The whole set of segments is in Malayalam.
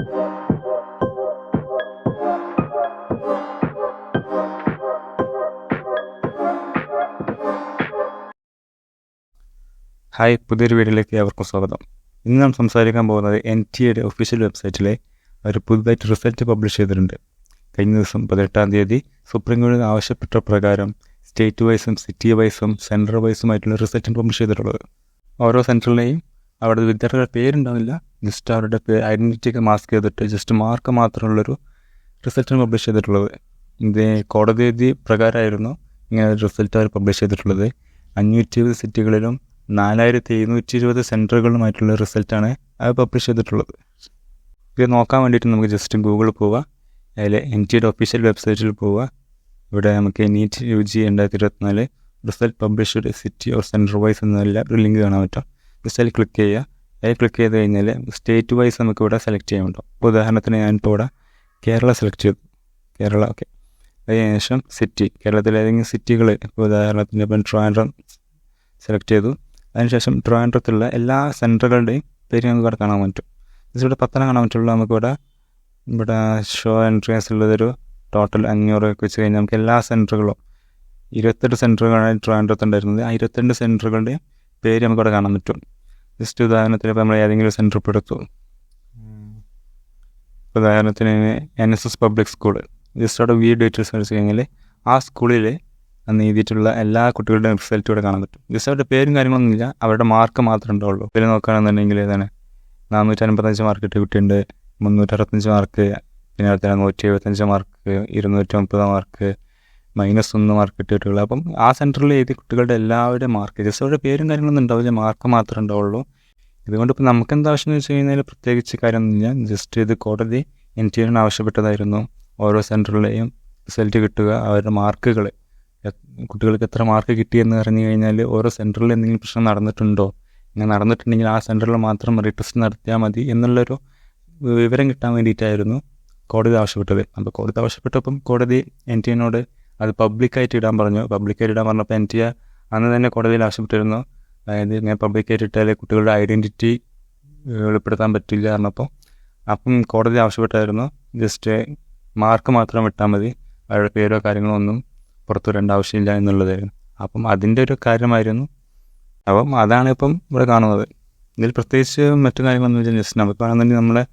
ഹായ്, പുതിയൊരു വീഡിയോയിലേക്ക് അവർക്കും സ്വാഗതം. ഇന്ന് നാം സംസാരിക്കാൻ പോകുന്നത് NTA ഒഫീഷ്യൽ വെബ്സൈറ്റിലെ ഒരു പുതുതായിട്ട് റിസൾട്ട് പബ്ലിഷ് ചെയ്തിട്ടുണ്ട്. കഴിഞ്ഞ ദിവസം 18-ാം തീയതി സുപ്രീം കോടതി ആവശ്യപ്പെട്ട പ്രകാരം സ്റ്റേറ്റ് വൈസും സിറ്റി വൈസും സെൻറ്റർ വൈസുമായിട്ടുള്ള റിസൾട്ട് പബ്ലിഷ് ചെയ്തിട്ടുള്ളത്. ഓരോ സെൻറ്ററിലെയും അവിടെ വിദ്യാർത്ഥികളുടെ പേരുണ്ടാവില്ല, ജസ്റ്റ് അവരുടെ ഐഡൻറ്റിറ്റിയൊക്കെ മാസ്ക് ചെയ്തിട്ട് ജസ്റ്റ് മാർക്ക് മാത്രമുള്ളൊരു റിസൾട്ടാണ് പബ്ലിഷ് ചെയ്തിട്ടുള്ളത്. ഇത് കോടതി വിധി പ്രകാരമായിരുന്നു ഇങ്ങനെ ഒരു റിസൾട്ട് അവർ പബ്ലിഷ് ചെയ്തിട്ടുള്ളത്. 520 സിറ്റികളിലും 4720 സെൻറ്ററുകളുമായിട്ടുള്ള റിസൾട്ടാണ് അത് പബ്ലിഷ് ചെയ്തിട്ടുള്ളത്. ഇത് നോക്കാൻ വേണ്ടിയിട്ട് നമുക്ക് ജസ്റ്റ് ഗൂഗിളിൽ പോവുക, അതിൽ NTA ഒഫീഷ്യൽ വെബ്സൈറ്റിൽ പോവുക. ഇവിടെ നമുക്ക് NEET UG 2024 result published city or centre wise എന്നുള്ള ഒരു ലിങ്ക് കാണാൻ പറ്റും. ജസ്റ്റ് അതിൽ ക്ലിക്ക് ചെയ്യുക. അതിൽ ക്ലിക്ക് ചെയ്ത് കഴിഞ്ഞാൽ സ്റ്റേറ്റ് വൈസ് നമുക്ക് ഇവിടെ സെലക്ട് ചെയ്യാൻ പറ്റും. ഇപ്പോൾ ഉദാഹരണത്തിന് ഞാനിപ്പോൾ ഇവിടെ കേരള സെലക്ട് ചെയ്തു. കേരള ഓക്കെ. അതിനുശേഷം സിറ്റി, കേരളത്തിലെ ഏതെങ്കിലും സിറ്റികൾ, ഇപ്പോൾ ഉദാഹരണത്തിന് ഇപ്പം ട്രിവാൻഡ്രം സെലക്ട് ചെയ്തു. അതിനുശേഷം ട്രിവാൻഡ്രത്തുള്ള എല്ലാ സെൻറ്ററുകളുടെയും പേര് നമുക്ക് ഇവിടെ കാണാൻ പറ്റും. ജസ്റ്റ് ഇവിടെ 10 കാണാൻ പറ്റുള്ളൂ. നമുക്കിവിടെ ഷോ എൻട്രീസ് ഉള്ളതൊരു ടോട്ടൽ 500 വെച്ച് കഴിഞ്ഞാൽ നമുക്ക് എല്ലാ സെൻറ്ററുകളും 28 സെൻറ്ററുകളാണ് ട്രിവാൻഡ്രത്തുണ്ടായിരുന്നത്. ആ 22 സെൻറ്ററുകളുടെയും പേര് നമുക്കിവിടെ കാണാൻ പറ്റും. ജസ്റ്റ് ഉദാഹരണത്തിന് ഇപ്പോൾ നമ്മൾ ഏതെങ്കിലും സെൻറ്റർ ഇപ്പോൾ എടുത്തു. ഉദാഹരണത്തിന് NSS പബ്ലിക് സ്കൂൾ, ജസ്റ്റ് അവിടെ ഡീറ്റെയിൽസ് അടിച്ച് കഴിഞ്ഞാൽ ആ സ്കൂളിൽ അന്ന് എഴുതിയിട്ടുള്ള എല്ലാ കുട്ടികളുടെയും റിസൾട്ട് ഇവിടെ കാണാൻ പറ്റും. ജസ്റ്റ് അവരുടെ പേരും കാര്യങ്ങളൊന്നുമില്ല, അവരുടെ മാർക്ക് മാത്രമേ ഉണ്ടാവുള്ളൂ. ഇതിൽ നോക്കുകയാണെന്നുണ്ടെങ്കിൽ തന്നെ 455 മാർക്ക് കിട്ടിയ കുട്ടിയുണ്ട്, 365 മാർക്ക്, പിന്നെ അടുത്ത 175 മാർക്ക്, 230 മാർക്ക്, -1 മാർക്ക് കിട്ടിയ കുട്ടികൾ. അപ്പം ആ സെൻറ്ററിൽ എഴുതിയ കുട്ടികളുടെ എല്ലാവരുടെയും മാർക്ക്, ജസ്റ്റ് അവരുടെ പേരും കാര്യങ്ങളൊന്നും ഉണ്ടാവില്ല, മാർക്ക് മാത്രമേ ഉണ്ടാവുള്ളൂ. ഇതുകൊണ്ട് ഇപ്പോൾ നമുക്ക് എന്താ ആവശ്യം എന്ന് വെച്ച് കഴിഞ്ഞാൽ പ്രത്യേകിച്ച് കാര്യമൊന്നുമില്ല. ജസ്റ്റ് ഇത് കോടതി NTA ആവശ്യപ്പെട്ടതായിരുന്നു. ഓരോ സെൻറ്ററിലെയും റിസൾട്ട് കിട്ടുക, അവരുടെ മാർക്കുകൾ, കുട്ടികൾക്ക് എത്ര മാർക്ക് കിട്ടിയെന്ന് അറിഞ്ഞു കഴിഞ്ഞാൽ ഓരോ സെൻറ്ററിൽ എന്തെങ്കിലും പ്രശ്നം നടന്നിട്ടുണ്ടോ, ഇങ്ങനെ നടന്നിട്ടുണ്ടെങ്കിൽ ആ സെൻറ്ററിൽ മാത്രം റീടെസ്റ്റ് നടത്തിയാൽ മതി എന്നുള്ളൊരു വിവരം കിട്ടാൻ വേണ്ടിയിട്ടായിരുന്നു കോടതി ആവശ്യപ്പെട്ടത്. അപ്പോൾ കോടതി ആവശ്യപ്പെട്ടപ്പം കോടതി NTA അത് പബ്ലിക്കായിട്ട് ഇടാൻ പറഞ്ഞു. പബ്ലിക്കായിട്ട് ഇടാൻ പറഞ്ഞപ്പോൾ NTA അന്ന് തന്നെ കോടതിയിൽ ആവശ്യപ്പെട്ടിരുന്നു. അതായത് ഇങ്ങനെ പബ്ലിക്കായിട്ട് ഇട്ടാൽ കുട്ടികളുടെ ഐഡൻറ്റിറ്റി വെളിപ്പെടുത്താൻ പറ്റില്ല പറഞ്ഞപ്പോൾ അപ്പം കോടതി ആവശ്യപ്പെട്ടായിരുന്നു ജസ്റ്റ് മാർക്ക് മാത്രം ഇട്ടാൽ മതി, അവരുടെ പേരോ കാര്യങ്ങളോ ഒന്നും പുറത്തു വരേണ്ട ആവശ്യമില്ല എന്നുള്ളതായിരുന്നു. അപ്പം അതിൻ്റെ ഒരു കാര്യമായിരുന്നു. അപ്പം അതാണ് ഇപ്പം ഇവിടെ കാണുന്നത്. ഇതിൽ പ്രത്യേകിച്ച് മറ്റു കാര്യങ്ങളൊന്നും വെച്ചാൽ ജസ്റ്റ് നമുക്കാണെന്നുണ്ടെങ്കിൽ നമ്മളെ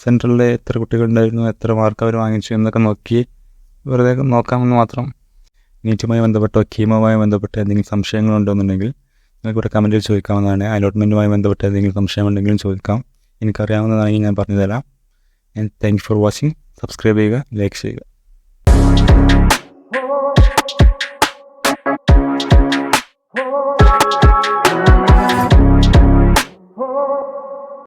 സെൻറ്ററിൽ എത്ര കുട്ടികളുണ്ടായിരുന്നു, എത്ര മാർക്ക് അവർ വാങ്ങിച്ചു എന്നൊക്കെ നോക്കി വെറുതെ നോക്കാമെന്ന് മാത്രം. നീറ്റുമായി ബന്ധപ്പെട്ടോ കീമുമായി ബന്ധപ്പെട്ട് എന്തെങ്കിലും സംശയങ്ങളുണ്ടോയെന്നുണ്ടെങ്കിൽ നിങ്ങൾക്ക് ഇവിടെ കമൻറ്റിൽ ചോദിക്കാവുന്നതാണ്. അലോട്ട്മെൻറ്റുമായി ബന്ധപ്പെട്ട് എന്തെങ്കിലും സംശയമുണ്ടെങ്കിലും ചോദിക്കാം, എനിക്കറിയാവുന്നതാണെങ്കിൽ ഞാൻ പറഞ്ഞു തരാം. Thank you for watching. Subscribe ചെയ്യുക, ലൈക്ക് ചെയ്യുക.